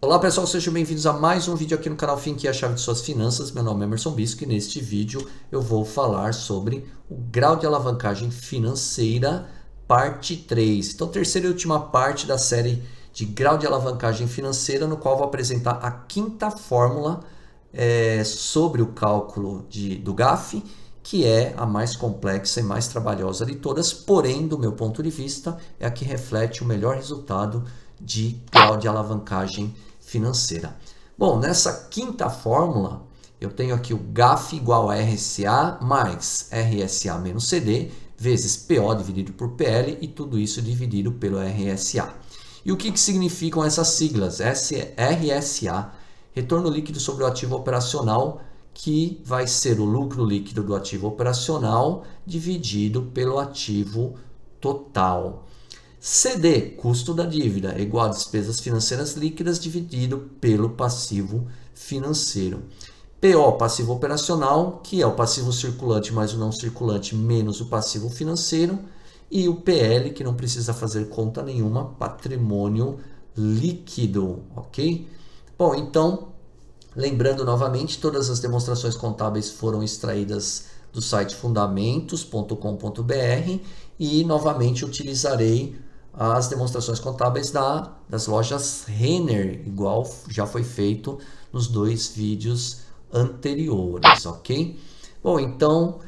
Olá pessoal, sejam bem-vindos a mais um vídeo aqui no canal Finchy, a chave de suas finanças. Meu nome é Emerson Bisco e neste vídeo eu vou falar sobre o grau de alavancagem financeira, parte 3. Então, terceira e última parte da série de grau de alavancagem financeira, no qual vou apresentar a quinta fórmula sobre o cálculo do GAF, que é a mais complexa e mais trabalhosa de todas, porém, do meu ponto de vista, é a que reflete o melhor resultado de grau de alavancagem financeira. Bom, nessa quinta fórmula, eu tenho aqui o GAF igual a RSA mais RSA menos CD, vezes PO dividido por PL, e tudo isso dividido pelo RSA. E o que significam essas siglas? RSA, retorno líquido sobre o ativo operacional, que vai ser o lucro líquido do ativo operacional dividido pelo ativo total. CD, custo da dívida, é igual a despesas financeiras líquidas dividido pelo passivo financeiro. PO, passivo operacional, que é o passivo circulante mais o não circulante menos o passivo financeiro. E o PL, que não precisa fazer conta nenhuma, patrimônio líquido, ok? Bom, então, lembrando novamente, todas as demonstrações contábeis foram extraídas do site fundamentos.com.br e novamente utilizarei as demonstrações contábeis das lojas Renner, igual já foi feito nos dois vídeos anteriores, ok? Bom, então,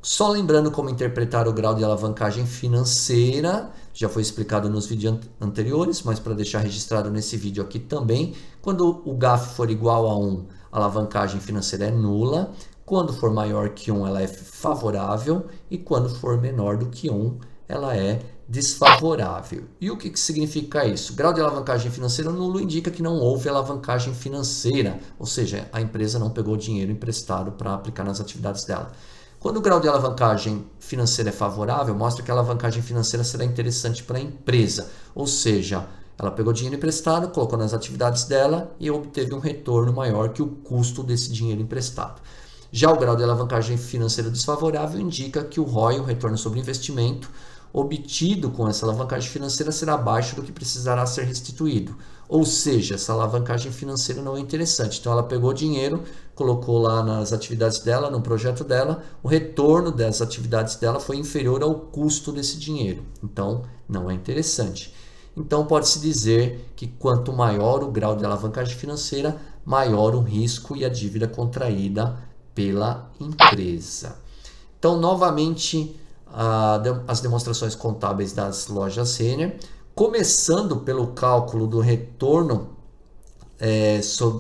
só lembrando como interpretar o grau de alavancagem financeira, já foi explicado nos vídeos anteriores, mas para deixar registrado nesse vídeo aqui também, quando o GAF for igual a 1, a alavancagem financeira é nula, quando for maior que 1, ela é favorável, e quando for menor do que 1, ela é desfavorável. E o que significa isso? Grau de alavancagem financeira nulo indica que não houve alavancagem financeira, ou seja, a empresa não pegou dinheiro emprestado para aplicar nas atividades dela. Quando o grau de alavancagem financeira é favorável, mostra que a alavancagem financeira será interessante para a empresa, ou seja, ela pegou dinheiro emprestado, colocou nas atividades dela e obteve um retorno maior que o custo desse dinheiro emprestado. Já o grau de alavancagem financeira desfavorável indica que o ROI, o retorno sobre investimento, obtido com essa alavancagem financeira será abaixo do que precisará ser restituído. Ou seja, essa alavancagem financeira não é interessante. Então, ela pegou dinheiro, colocou lá nas atividades dela, no projeto dela, o retorno das atividades dela foi inferior ao custo desse dinheiro. Então, não é interessante. Então, pode-se dizer que quanto maior o grau de alavancagem financeira, maior o risco e a dívida contraída pela empresa. Então, novamente, as demonstrações contábeis das lojas Renner, começando pelo cálculo do retorno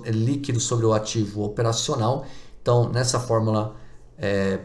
líquido sobre o ativo operacional. Então, nessa fórmula,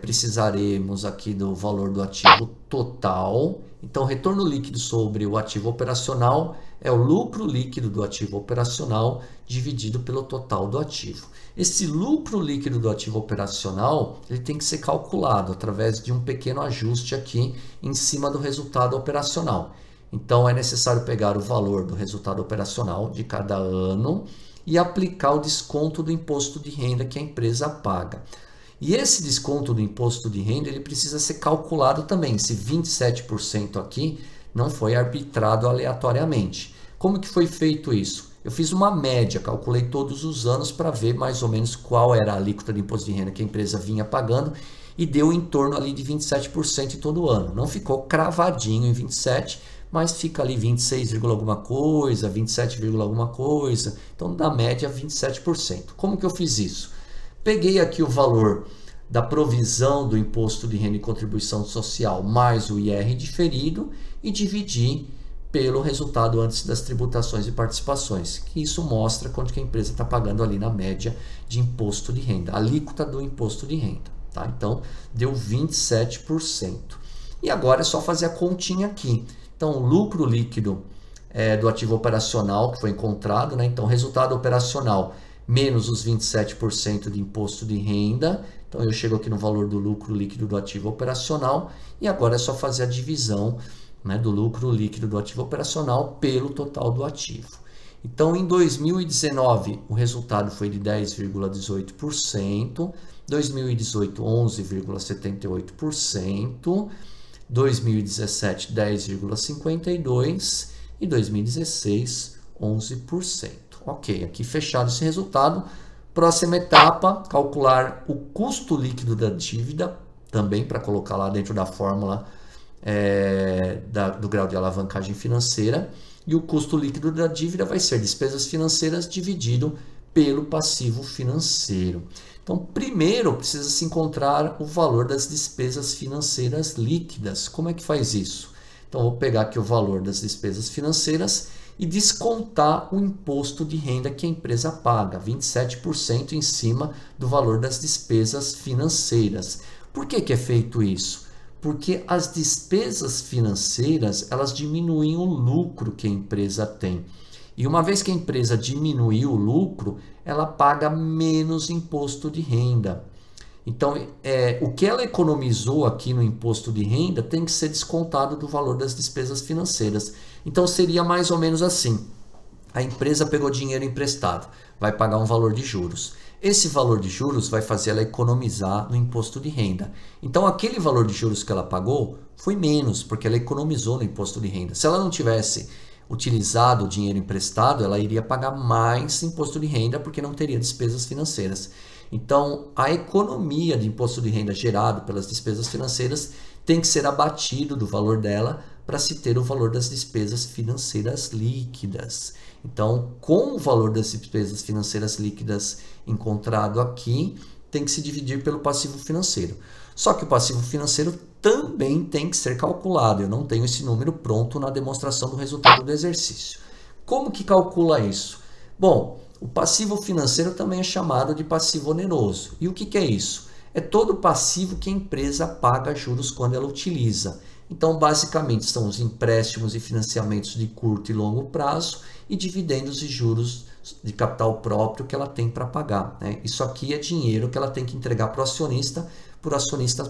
precisaremos aqui do valor do ativo total. Então, retorno líquido sobre o ativo operacional é o lucro líquido do ativo operacional dividido pelo total do ativo. Esse lucro líquido do ativo operacional ele tem que ser calculado através de um pequeno ajuste aqui em cima do resultado operacional. Então, é necessário pegar o valor do resultado operacional de cada ano e aplicar o desconto do imposto de renda que a empresa paga. E esse desconto do imposto de renda ele precisa ser calculado também. Esse 27% aqui não foi arbitrado aleatoriamente. Como que foi feito isso? Eu fiz uma média, calculei todos os anos para ver mais ou menos qual era a alíquota de imposto de renda que a empresa vinha pagando e deu em torno ali de 27% todo ano. Não ficou cravadinho em 27%, mas fica ali 26, alguma coisa, 27, alguma coisa. Então, na média, 27%. Como que eu fiz isso? Peguei aqui o valor da provisão do imposto de renda e contribuição social mais o IR diferido e dividi pelo resultado antes das tributações e participações, que isso mostra quanto que a empresa está pagando ali na média de imposto de renda, a alíquota do imposto de renda. Tá? Então, deu 27%. E agora é só fazer a continha aqui. Então, o lucro líquido do ativo operacional que foi encontrado, né? Então, resultado operacional menos os 27% de imposto de renda. Então, eu chego aqui no valor do lucro líquido do ativo operacional e agora é só fazer a divisão, né, do lucro líquido do ativo operacional pelo total do ativo. Então, em 2019, o resultado foi de 10,18%, 2018, 11,78%, 2017, 10,52% e 2016, 11%. Ok, aqui fechado esse resultado. Próxima etapa, calcular o custo líquido da dívida, também para colocar lá dentro da fórmula do grau de alavancagem financeira. E o custo líquido da dívida vai ser despesas financeiras dividido pelo passivo financeiro. Então, primeiro precisa se encontrar o valor das despesas financeiras líquidas. Como é que faz isso? Então, vou pegar aqui o valor das despesas financeiras e descontar o imposto de renda que a empresa paga, 27% em cima do valor das despesas financeiras. Por que é feito isso? Porque as despesas financeiras, elas diminuem o lucro que a empresa tem. E uma vez que a empresa diminuiu o lucro, ela paga menos imposto de renda. Então, o que ela economizou aqui no imposto de renda tem que ser descontado do valor das despesas financeiras. Então, seria mais ou menos assim. A empresa pegou dinheiro emprestado, vai pagar um valor de juros. Esse valor de juros vai fazer ela economizar no imposto de renda. Então, aquele valor de juros que ela pagou foi menos, porque ela economizou no imposto de renda. Se ela não tivesse utilizado o dinheiro emprestado, ela iria pagar mais imposto de renda, porque não teria despesas financeiras. Então, a economia de imposto de renda gerado pelas despesas financeiras tem que ser abatido do valor dela para se ter o valor das despesas financeiras líquidas. Então, com o valor das despesas financeiras líquidas encontrado aqui, tem que se dividir pelo passivo financeiro. Só que o passivo financeiro também tem que ser calculado. Eu não tenho esse número pronto na demonstração do resultado do exercício. Como que calcula isso? Bom, o passivo financeiro também é chamado de passivo oneroso. E o que é isso? É todo passivo que a empresa paga juros quando ela utiliza. Então, basicamente, são os empréstimos e financiamentos de curto e longo prazo e dividendos e juros de capital próprio que ela tem para pagar, né? Isso aqui é dinheiro que ela tem que entregar para o acionista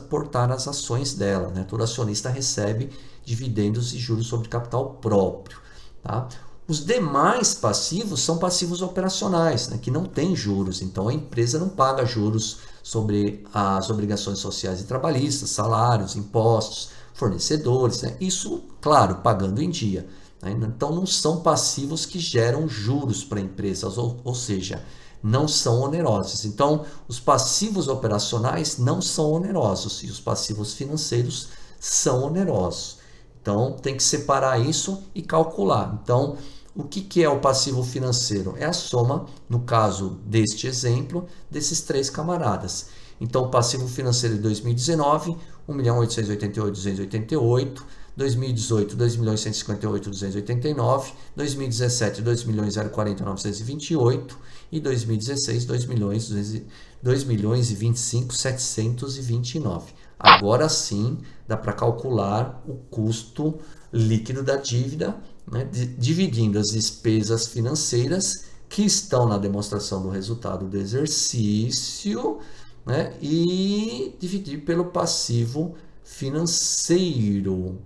portar as ações dela, né? Todo acionista recebe dividendos e juros sobre capital próprio, tá? Os demais passivos são passivos operacionais, né, que não têm juros. Então, a empresa não paga juros sobre as obrigações sociais e trabalhistas, salários, impostos, fornecedores, né? Isso, claro, pagando em dia. Né? Então, não são passivos que geram juros para empresas, ou seja, não são onerosos. Então, os passivos operacionais não são onerosos e os passivos financeiros são onerosos. Então, tem que separar isso e calcular. Então, o que é o passivo financeiro? É a soma, no caso deste exemplo, desses três camaradas. Então, o passivo financeiro de 2019, 1.888.288, 2018, 2.158.289, 2017, 2.040.928 e 2016, 2.025.729. Agora sim, dá para calcular o custo líquido da dívida, né, dividindo as despesas financeiras que estão na demonstração do resultado do exercício, né, e dividir pelo passivo financeiro.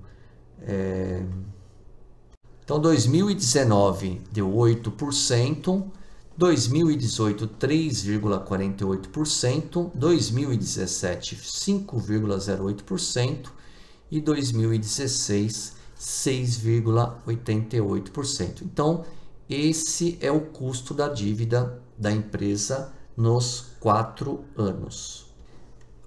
Então, 2019 deu 8%, 2018 3,48%, 2017 5,08% e 2016 6,88%. Então, esse é o custo da dívida da empresa nos 4 anos.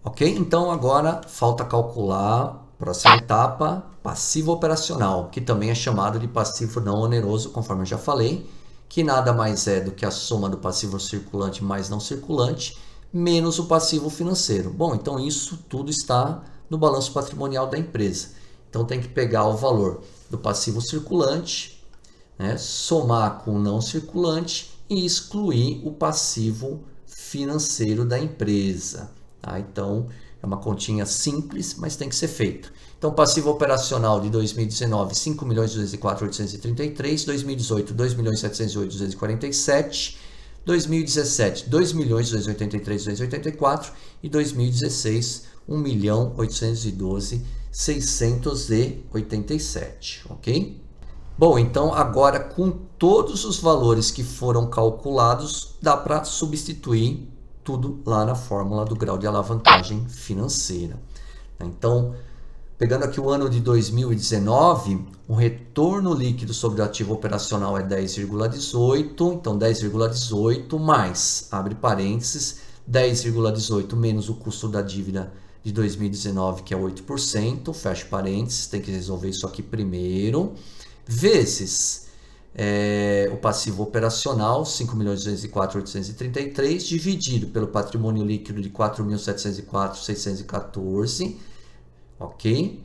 Ok? Então, agora falta calcular, próxima etapa, passivo operacional, que também é chamado de passivo não oneroso, conforme eu já falei, que nada mais é do que a soma do passivo circulante mais não circulante, menos o passivo financeiro. Bom, então isso tudo está no balanço patrimonial da empresa. Então, tem que pegar o valor do passivo circulante, né, somar com o não circulante e excluir o passivo financeiro da empresa. Tá? Então, é uma continha simples, mas tem que ser feito. Então, passivo operacional de 2019, 5.204.833, 2018, 2.708.247, 2017, 2.283.284 e 2016, 1.812.687, ok? Bom, então agora com todos os valores que foram calculados, dá para substituir tudo lá na fórmula do grau de alavancagem financeira. Então, Pegando aqui o ano de 2019, o retorno líquido sobre o ativo operacional é 10,18, então 10,18 mais, abre parênteses, 10,18 menos o custo da dívida de 2019, que é 8%, fecha parênteses, tem que resolver isso aqui primeiro, vezes o passivo operacional, 5.204.833, dividido pelo patrimônio líquido de 4.704.614, ok?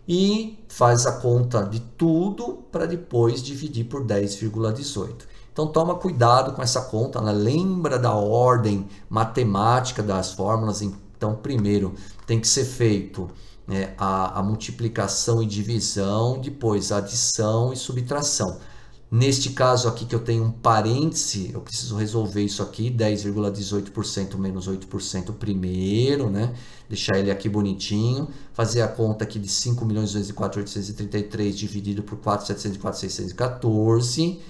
E faz a conta de tudo para depois dividir por 10,18. Então toma cuidado com essa conta, né? Lembra da ordem matemática das fórmulas. Então primeiro tem que ser feito a multiplicação e divisão, depois a adição e subtração. Neste caso aqui que eu tenho um parêntese, eu preciso resolver isso aqui, 10,18% menos 8% primeiro, né? Deixar ele aqui bonitinho, fazer a conta aqui de 5.204.833 dividido por 4.704.614,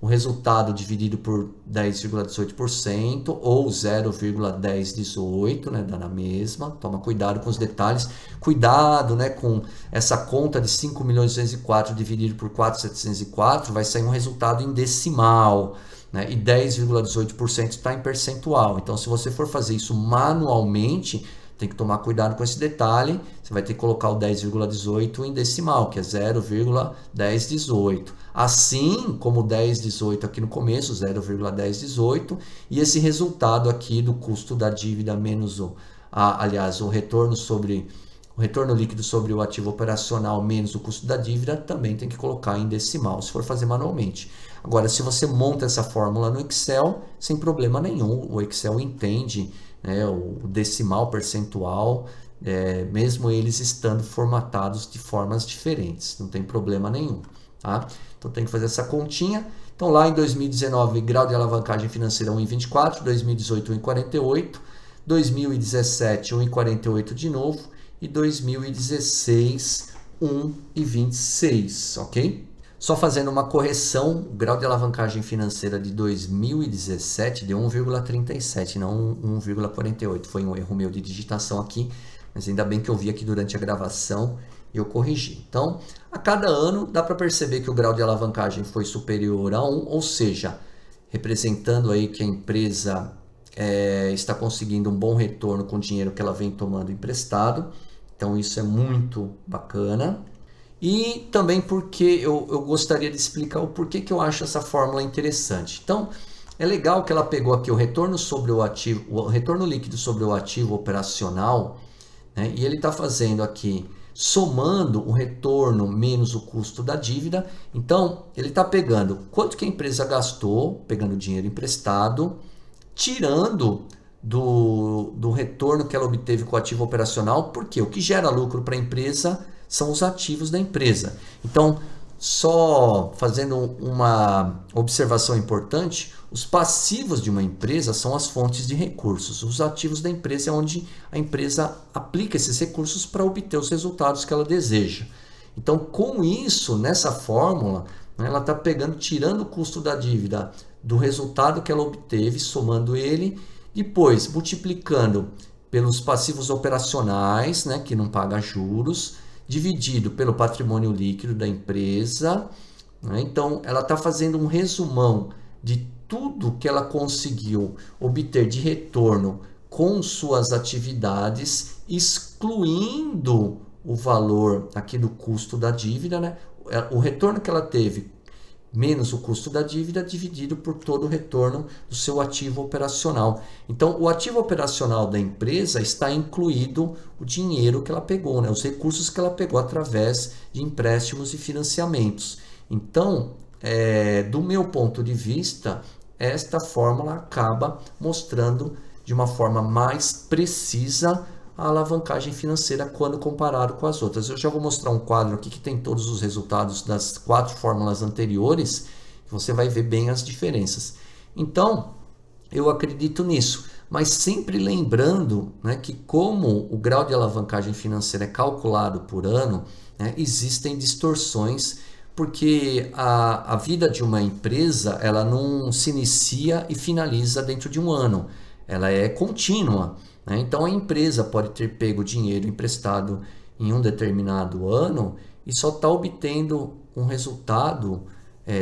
o resultado dividido por 10,18% ou 0,1018, né, dá na mesma. Toma cuidado com os detalhes. Cuidado, né, com essa conta de 5.204 dividido por 4.704, vai sair um resultado em decimal, né, e 10,18% está em percentual. Então, se você for fazer isso manualmente, tem que tomar cuidado com esse detalhe. Você vai ter que colocar o 10,18 em decimal, que é 0,1018. Assim como o 10,18 aqui no começo, 0,1018. E esse resultado aqui do custo da dívida menos o retorno líquido sobre o ativo operacional menos o custo da dívida, também tem que colocar em decimal, se for fazer manualmente. Agora, se você monta essa fórmula no Excel, sem problema nenhum, o Excel entende, né, o decimal percentual, mesmo eles estando formatados de formas diferentes, não tem problema nenhum, tá? Então tem que fazer essa continha. Então lá em 2019, grau de alavancagem financeira 1,24, 2018 1,48, 2017 1,48 de novo e 2016 1,26, ok? Só fazendo uma correção, o grau de alavancagem financeira de 2017 deu 1,37, não 1,48. Foi um erro meu de digitação aqui, mas ainda bem que eu vi aqui durante a gravação e eu corrigi. Então, a cada ano dá para perceber que o grau de alavancagem foi superior a 1, ou seja, representando aí que a empresa está conseguindo um bom retorno com o dinheiro que ela vem tomando emprestado. Então, isso é muito bacana. E também porque eu gostaria de explicar o porquê que eu acho essa fórmula interessante. Então, é legal que ela pegou aqui o retorno sobre o ativo, o retorno líquido sobre o ativo operacional, né? E ele está fazendo aqui, somando o retorno menos o custo da dívida. Então, ele está pegando quanto que a empresa gastou, pegando dinheiro emprestado, tirando do retorno que ela obteve com o ativo operacional, porque o que gera lucro para a empresa são os ativos da empresa. Então, só fazendo uma observação importante, os passivos de uma empresa são as fontes de recursos. Os ativos da empresa é onde a empresa aplica esses recursos para obter os resultados que ela deseja. Então, com isso, nessa fórmula, né, ela está pegando, tirando o custo da dívida do resultado que ela obteve, somando ele, depois multiplicando pelos passivos operacionais, né, que não paga juros, dividido pelo patrimônio líquido da empresa, né? Então, ela está fazendo um resumão de tudo que ela conseguiu obter de retorno com suas atividades, excluindo o valor aqui do custo da dívida, né? O retorno que ela teve menos o custo da dívida dividido por todo o retorno do seu ativo operacional. Então, o ativo operacional da empresa está incluído o dinheiro que ela pegou, né? Os recursos que ela pegou através de empréstimos e financiamentos. Então, do meu ponto de vista, esta fórmula acaba mostrando de uma forma mais precisa a alavancagem financeira quando comparado com as outras. Eu já vou mostrar um quadro aqui que tem todos os resultados das 4 fórmulas anteriores, que você vai ver bem as diferenças. Então, eu acredito nisso, mas sempre lembrando, né, que como o grau de alavancagem financeira é calculado por ano, né, existem distorções, porque a vida de uma empresa ela não se inicia e finaliza dentro de um ano, ela é contínua. Então, a empresa pode ter pego dinheiro emprestado em um determinado ano e só está obtendo um resultado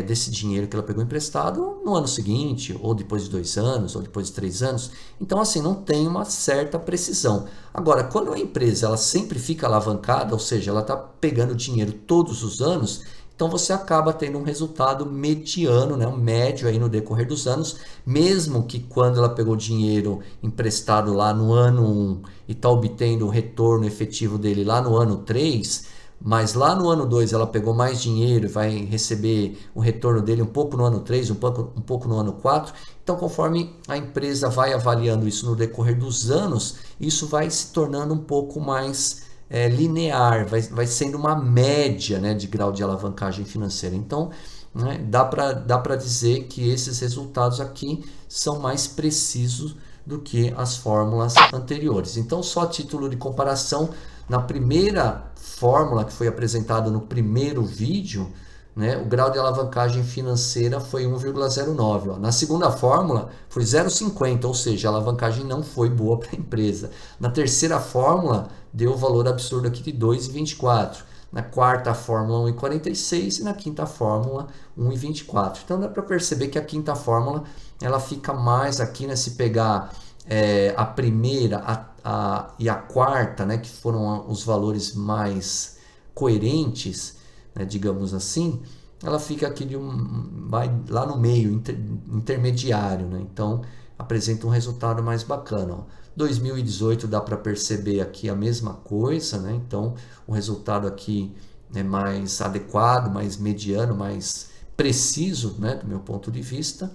desse dinheiro que ela pegou emprestado no ano seguinte, ou depois de 2 anos, ou depois de 3 anos. Então, assim, não tem uma certa precisão. Agora, quando a empresa ela sempre fica alavancada, ou seja, ela está pegando dinheiro todos os anos, então você acaba tendo um resultado mediano, né, um médio aí no decorrer dos anos, mesmo que quando ela pegou dinheiro emprestado lá no ano 1 e está obtendo o retorno efetivo dele lá no ano 3, mas lá no ano 2 ela pegou mais dinheiro e vai receber o retorno dele um pouco no ano 3, um pouco no ano 4. Então, conforme a empresa vai avaliando isso no decorrer dos anos, isso vai se tornando um pouco mais linear, vai sendo uma média, né, de grau de alavancagem financeira. Então, né, dá para dizer que esses resultados aqui são mais precisos do que as fórmulas anteriores. Então, só a título de comparação, na primeira fórmula que foi apresentada no primeiro vídeo, né, o grau de alavancagem financeira foi 1,09. Na segunda fórmula foi 0,50, ou seja, a alavancagem não foi boa para a empresa. Na terceira fórmula deu o valor absurdo aqui de 2,24. Na quarta fórmula 1,46 e na quinta fórmula 1,24. Então dá para perceber que a quinta fórmula ela fica mais aqui, né, se pegar a primeira e a quarta, né, que foram os valores mais coerentes, né, digamos assim, ela fica aqui vai lá no meio, intermediário, né? Então apresenta um resultado mais bacana. Ó. 2018 dá para perceber aqui a mesma coisa, né? Então o resultado aqui é mais adequado, mais mediano, mais preciso, né, do meu ponto de vista,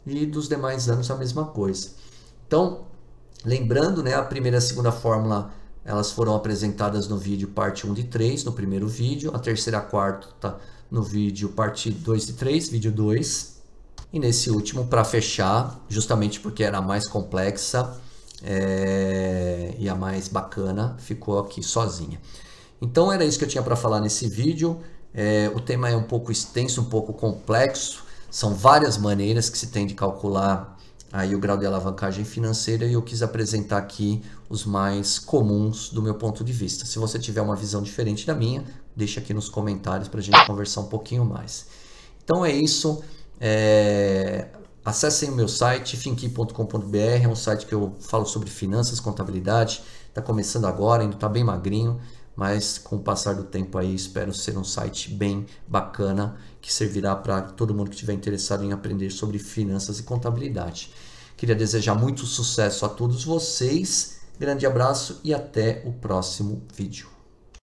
e dos demais anos a mesma coisa. Então, lembrando, né, a primeira e a segunda fórmula elas foram apresentadas no vídeo parte 1 de 3, no primeiro vídeo, a terceira e a quarta no vídeo parte 2 de 3, vídeo 2, e nesse último, para fechar, justamente porque era a mais complexa e a mais bacana, ficou aqui sozinha. Então era isso que eu tinha para falar nesse vídeo. O tema é um pouco extenso, um pouco complexo, são várias maneiras que se tem de calcular aí o grau de alavancagem financeira e eu quis apresentar aqui os mais comuns do meu ponto de vista. Se você tiver uma visão diferente da minha, deixa aqui nos comentários para a gente conversar um pouquinho mais. Então é isso. Acessem o meu site, finqui.com.br, é um site que eu falo sobre finanças, contabilidade. Está começando agora, ainda está bem magrinho, mas com o passar do tempo aí espero ser um site bem bacana que servirá para todo mundo que estiver interessado em aprender sobre finanças e contabilidade. Queria desejar muito sucesso a todos vocês, grande abraço e até o próximo vídeo.